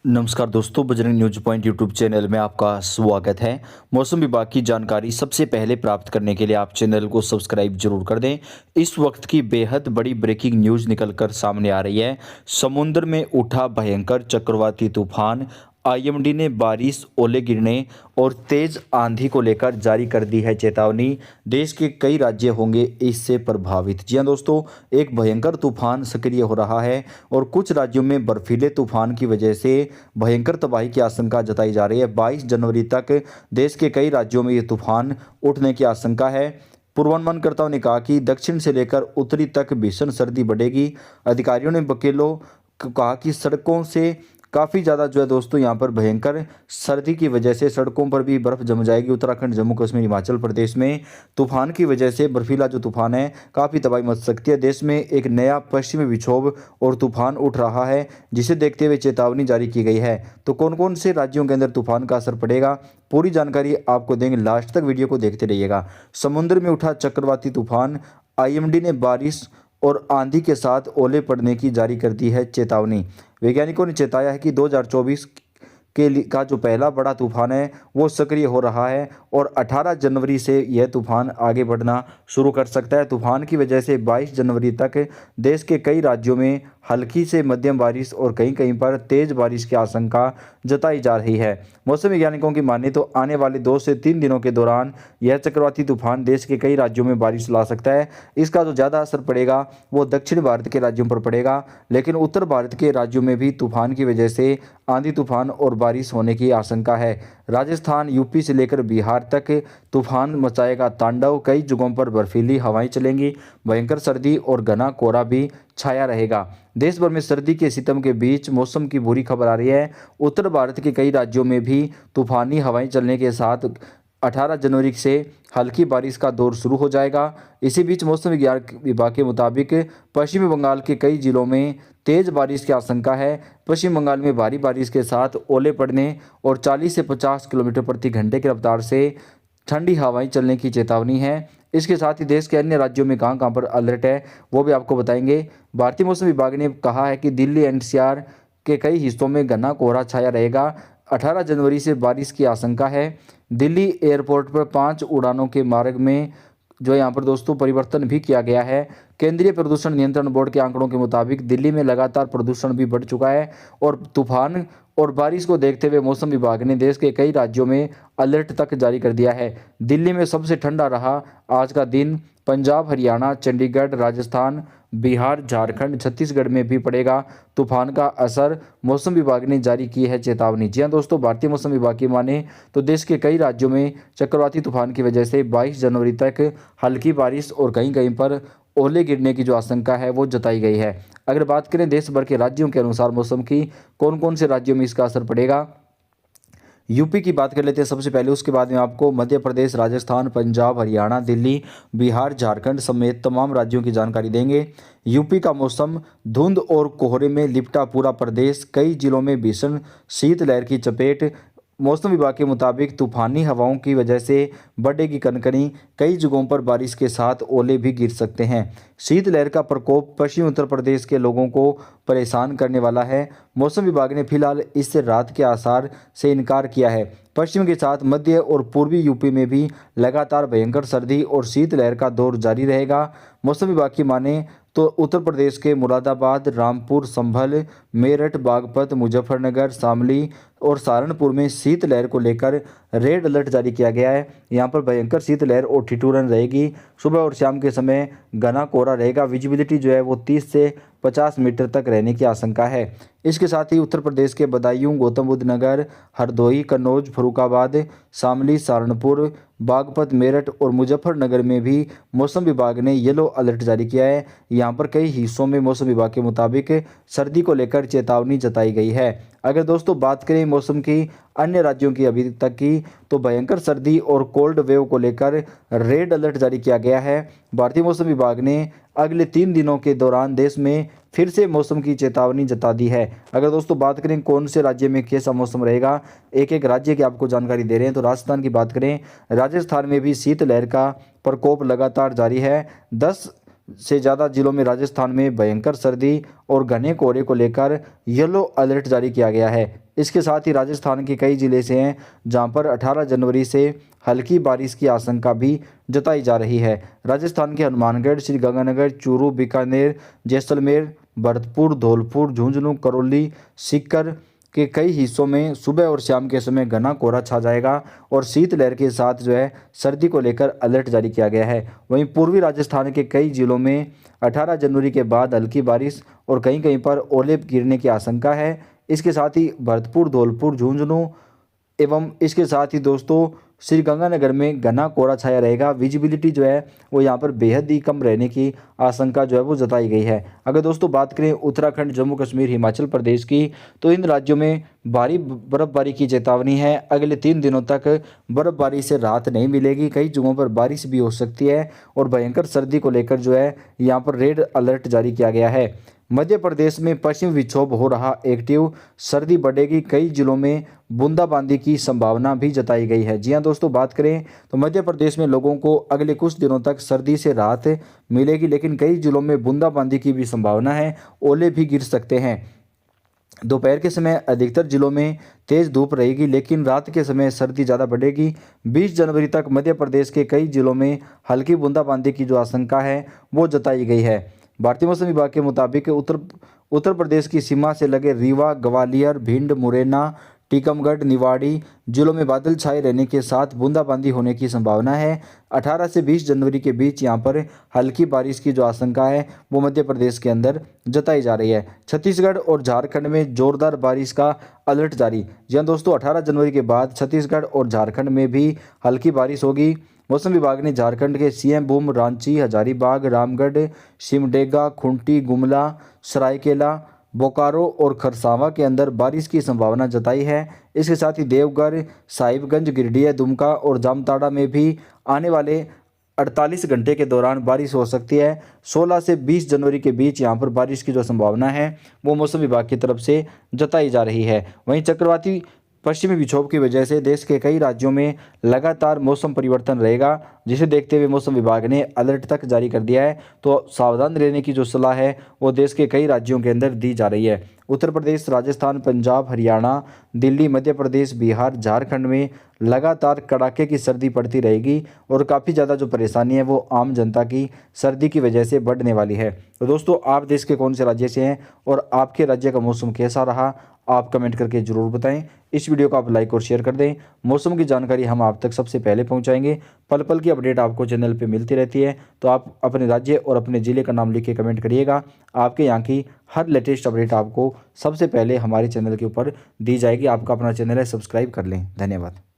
नमस्कार दोस्तों, Bajrang news point YouTube channel में आपका स्वागत है। मौसम विभाग की जानकारी सबसे पहले प्राप्त करने के लिए आप चैनल को सब्सक्राइब जरूर कर दें। इस वक्त की बेहद बड़ी ब्रेकिंग न्यूज निकलकर सामने आ रही है। समुद्र में उठा भयंकर चक्रवाती तूफान। आईएमडी ने बारिश, ओले गिरने और तेज आंधी को लेकर जारी कर दी है चेतावनी। देश के कई राज्य होंगे इससे प्रभावित। जी हां दोस्तों, एक भयंकर तूफान सक्रिय हो रहा है और कुछ राज्यों में बर्फीले तूफान की वजह से भयंकर तबाही की आशंका जताई जा रही है। 22 जनवरी तक देश के कई राज्यों में ये तूफान उठने की आशंका है। पूर्वानुमानकर्ताओं ने कहा कि दक्षिण से लेकर उत्तरी तक भीषण सर्दी बढ़ेगी। अधिकारियों ने वकीलों को कहा कि सड़कों से काफ़ी ज़्यादा जो है दोस्तों यहाँ पर भयंकर सर्दी की वजह से सड़कों पर भी बर्फ़ जम जाएगी। उत्तराखंड, जम्मू कश्मीर, हिमाचल प्रदेश में तूफान की वजह से बर्फीला जो तूफान है काफ़ी तबाही मच सकती है। देश में एक नया पश्चिमी विक्षोभ और तूफान उठ रहा है, जिसे देखते हुए चेतावनी जारी की गई है। तो कौन कौन से राज्यों के अंदर तूफान का असर पड़ेगा, पूरी जानकारी आपको देंगे। लास्ट तक वीडियो को देखते रहिएगा। समुद्र में उठा चक्रवाती तूफान। आईएमडी ने बारिश और आंधी के साथ ओले पड़ने की जारी कर दी है चेतावनी। वैज्ञानिकों ने चेताया है कि 2024 का जो पहला बड़ा तूफान है वो सक्रिय हो रहा है और 18 जनवरी से यह तूफान आगे बढ़ना शुरू कर सकता है। तूफान की वजह से 22 जनवरी तक देश के कई राज्यों में हल्की से मध्यम बारिश और कहीं कहीं पर तेज बारिश की आशंका जताई जा रही है। मौसम वैज्ञानिकों की माने तो आने वाले 2 से 3 दिनों के दौरान यह चक्रवाती तूफान देश के कई राज्यों में बारिश ला सकता है। इसका जो ज़्यादा असर पड़ेगा वो दक्षिण भारत के राज्यों पर पड़ेगा, लेकिन उत्तर भारत के राज्यों में भी तूफान की वजह से आंधी तूफान और बारिश होने की आशंका है। राजस्थान, यूपी से लेकर बिहार तक तूफान मचाएगा तांडव। कई जगहों पर बर्फीली हवाएं चलेंगी। भयंकर सर्दी और घना कोहरा भी छाया रहेगा। देश भर में सर्दी के सितम के बीच मौसम की बुरी खबर आ रही है। उत्तर भारत के कई राज्यों में भी तूफानी हवाएं चलने के साथ 18 जनवरी से हल्की बारिश का दौर शुरू हो जाएगा। इसी बीच मौसम विज्ञान विभाग के मुताबिक पश्चिमी बंगाल के कई जिलों में तेज बारिश की आशंका है। पश्चिम बंगाल में भारी बारिश के साथ ओले पड़ने और 40 से 50 किलोमीटर प्रति घंटे की रफ्तार से ठंडी हवाएं चलने की चेतावनी है। इसके साथ ही देश के अन्य राज्यों में कहां पर अलर्ट है वो भी आपको बताएंगे। भारतीय मौसम विभाग ने कहा है कि दिल्ली एनसीआर के कई हिस्सों में घना कोहरा छाया रहेगा। 18 जनवरी से बारिश की आशंका है। दिल्ली एयरपोर्ट पर 5 उड़ानों के मार्ग में जो यहाँ पर दोस्तों परिवर्तन भी किया गया है। केंद्रीय प्रदूषण नियंत्रण बोर्ड के आंकड़ों के मुताबिक दिल्ली में लगातार प्रदूषण भी बढ़ चुका है और तूफान और बारिश को देखते हुए मौसम विभाग ने देश के कई राज्यों में अलर्ट तक जारी कर दिया है। दिल्ली में सबसे ठंडा रहा आज का दिन। पंजाब, हरियाणा, चंडीगढ़, राजस्थान, बिहार, झारखंड, छत्तीसगढ़ में भी पड़ेगा तूफान का असर। मौसम विभाग ने जारी की है चेतावनी। जी हां दोस्तों, भारतीय मौसम विभाग की माने तो देश के कई राज्यों में चक्रवाती तूफान की वजह से 22 जनवरी तक हल्की बारिश और कहीं कहीं पर ओले गिरने की जो आशंका है वो जताई गई है। अगर बात करें देश भर के राज्यों के अनुसार मौसम की, कौन कौन से राज्यों में इसका असर पड़ेगा, यूपी की बात कर लेते हैं सबसे पहले। उसके बाद में आपको मध्य प्रदेश, राजस्थान, पंजाब, हरियाणा, दिल्ली, बिहार, झारखंड समेत तमाम राज्यों की जानकारी देंगे। यूपी का मौसम धुंध और कोहरे में लिपटा पूरा प्रदेश। कई जिलों में भीषण शीतलहर की चपेट। मौसम विभाग के मुताबिक तूफानी हवाओं की वजह से बढ़ेगी कनकनी। कई जगहों पर बारिश के साथ ओले भी गिर सकते हैं। शीतलहर का प्रकोप पश्चिमी उत्तर प्रदेश के लोगों को परेशान करने वाला है। मौसम विभाग ने फिलहाल इससे राहत के आसार से इनकार किया है। पश्चिम के साथ मध्य और पूर्वी यूपी में भी लगातार भयंकर सर्दी और शीतलहर का दौर जारी रहेगा। मौसम विभाग की माने तो उत्तर प्रदेश के मुरादाबाद, रामपुर, संभल, मेरठ, बागपत, मुजफ्फरनगर, शामली और सहारनपुर में शीतलहर को लेकर रेड अलर्ट जारी किया गया है। यहाँ पर भयंकर शीतलहर और ठिठुरन रहेगी। सुबह और शाम के समय घना कोहरा रहेगा। विजिबिलिटी जो है वो 30 से 50 मीटर तक रहने की आशंका है। इसके साथ ही उत्तर प्रदेश के बदायूं, गौतम बुद्ध नगर, हरदोई, कन्नौज, फर्रुखाबाद, शामली, सहारनपुर, बागपत, मेरठ और मुजफ्फरनगर में भी मौसम विभाग ने येलो अलर्ट जारी किया है। यहाँ पर कई हिस्सों में मौसम विभाग के मुताबिक सर्दी को लेकर चेतावनी जताई गई है। अगर दोस्तों बात करें मौसम की अन्य राज्यों की अभी तक की, तो भयंकर सर्दी और कोल्ड वेव को लेकर रेड अलर्ट जारी किया गया है। भारतीय मौसम विभाग ने अगले 3 दिनों के दौरान देश में फिर से मौसम की चेतावनी जता दी है। अगर दोस्तों बात करें कौन से राज्य में कैसा मौसम रहेगा, एक एक राज्य की आपको जानकारी दे रहे हैं। तो राजस्थान की बात करें, राजस्थान में भी शीतलहर का प्रकोप लगातार जारी है। 10 से ज़्यादा जिलों में राजस्थान में भयंकर सर्दी और घने कोहरे को लेकर येलो अलर्ट जारी किया गया है। इसके साथ ही राजस्थान के कई जिले से हैं जहां पर 18 जनवरी से हल्की बारिश की आशंका भी जताई जा रही है। राजस्थान के हनुमानगढ़, श्रीगंगानगर, चूरू, बीकानेर, जैसलमेर, भरतपुर, धौलपुर, झुंझुनू, करौली, सीकर के कई हिस्सों में सुबह और शाम के समय घना कोहरा छा जाएगा और शीतलहर के साथ सर्दी को लेकर अलर्ट जारी किया गया है। वहीं पूर्वी राजस्थान के कई जिलों में 18 जनवरी के बाद हल्की बारिश और कहीं कहीं पर ओले गिरने की आशंका है। इसके साथ ही भरतपुर, धौलपुर, झुंझुनू एवं इसके साथ ही दोस्तों श्रीगंगानगर में घना कोहरा छाया रहेगा। विजिबिलिटी वो यहाँ पर बेहद ही कम रहने की आशंका वो जताई गई है। अगर दोस्तों बात करें उत्तराखंड, जम्मू कश्मीर, हिमाचल प्रदेश की, तो इन राज्यों में भारी बर्फबारी की चेतावनी है। अगले 3 दिनों तक बर्फबारी से राहत नहीं मिलेगी। कई जगहों पर बारिश भी हो सकती है और भयंकर सर्दी को लेकर यहाँ पर रेड अलर्ट जारी किया गया है। मध्य प्रदेश में पश्चिम विक्षोभ हो रहा एक्टिव, सर्दी बढ़ेगी। कई जिलों में बूंदाबांदी की संभावना भी जताई गई है। जी हां दोस्तों, बात करें तो मध्य प्रदेश में लोगों को अगले कुछ दिनों तक सर्दी से राहत मिलेगी, लेकिन कई जिलों में बूंदाबांदी की भी संभावना है। ओले भी गिर सकते हैं। दोपहर के समय अधिकतर जिलों में तेज धूप रहेगी, लेकिन रात के समय सर्दी ज़्यादा बढ़ेगी। 20 जनवरी तक मध्य प्रदेश के कई जिलों में हल्की बूंदाबांदी की जो आशंका है वो जताई गई है। भारतीय मौसम विभाग के मुताबिक उत्तर प्रदेश की सीमा से लगे रीवा, ग्वालियर, भिंड, मुरैना, टीकमगढ़, निवाड़ी जिलों में बादल छाए रहने के साथ बूंदाबांदी होने की संभावना है। 18 से 20 जनवरी के बीच यहां पर हल्की बारिश की जो आशंका है वो मध्य प्रदेश के अंदर जताई जा रही है। छत्तीसगढ़ और झारखंड में जोरदार बारिश का अलर्ट जारी। जी हां दोस्तों, 18 जनवरी के बाद छत्तीसगढ़ और झारखंड में भी हल्की बारिश होगी। मौसम विभाग ने झारखंड के सीएम, रांची, हजारीबाग, रामगढ़, सिमडेगा, खुंटी, गुमला, सरायकेला, बोकारो और खरसावा के अंदर बारिश की संभावना जताई है। इसके साथ ही देवघर, साहिबगंज, गिरिडीह, दुमका और जामताड़ा में भी आने वाले 48 घंटे के दौरान बारिश हो सकती है। 16 से 20 जनवरी के बीच यहाँ पर बारिश की जो संभावना है वो मौसम विभाग की तरफ से जताई जा रही है। वहीं चक्रवाती पश्चिमी विक्षोभ की वजह से देश के कई राज्यों में लगातार मौसम परिवर्तन रहेगा, जिसे देखते हुए मौसम विभाग ने अलर्ट तक जारी कर दिया है। तो सावधान रहने की जो सलाह है वो देश के कई राज्यों के अंदर दी जा रही है। उत्तर प्रदेश, राजस्थान, पंजाब, हरियाणा, दिल्ली, मध्य प्रदेश, बिहार, झारखंड में लगातार कड़ाके की सर्दी पड़ती रहेगी और काफ़ी ज़्यादा जो परेशानी है वो आम जनता की सर्दी की वजह से बढ़ने वाली है। तो दोस्तों, आप देश के कौन से राज्य से हैं और आपके राज्य का मौसम कैसा रहा, आप कमेंट करके ज़रूर बताएं। इस वीडियो को आप लाइक और शेयर कर दें। मौसम की जानकारी हम आप तक सबसे पहले पहुंचाएंगे। पल पल की अपडेट आपको चैनल पे मिलती रहती है, तो आप अपने राज्य और अपने ज़िले का नाम लिख के कमेंट करिएगा। आपके यहाँ की हर लेटेस्ट अपडेट आपको सबसे पहले हमारे चैनल के ऊपर दी जाएगी। आपका अपना चैनल है, सब्सक्राइब कर लें। धन्यवाद।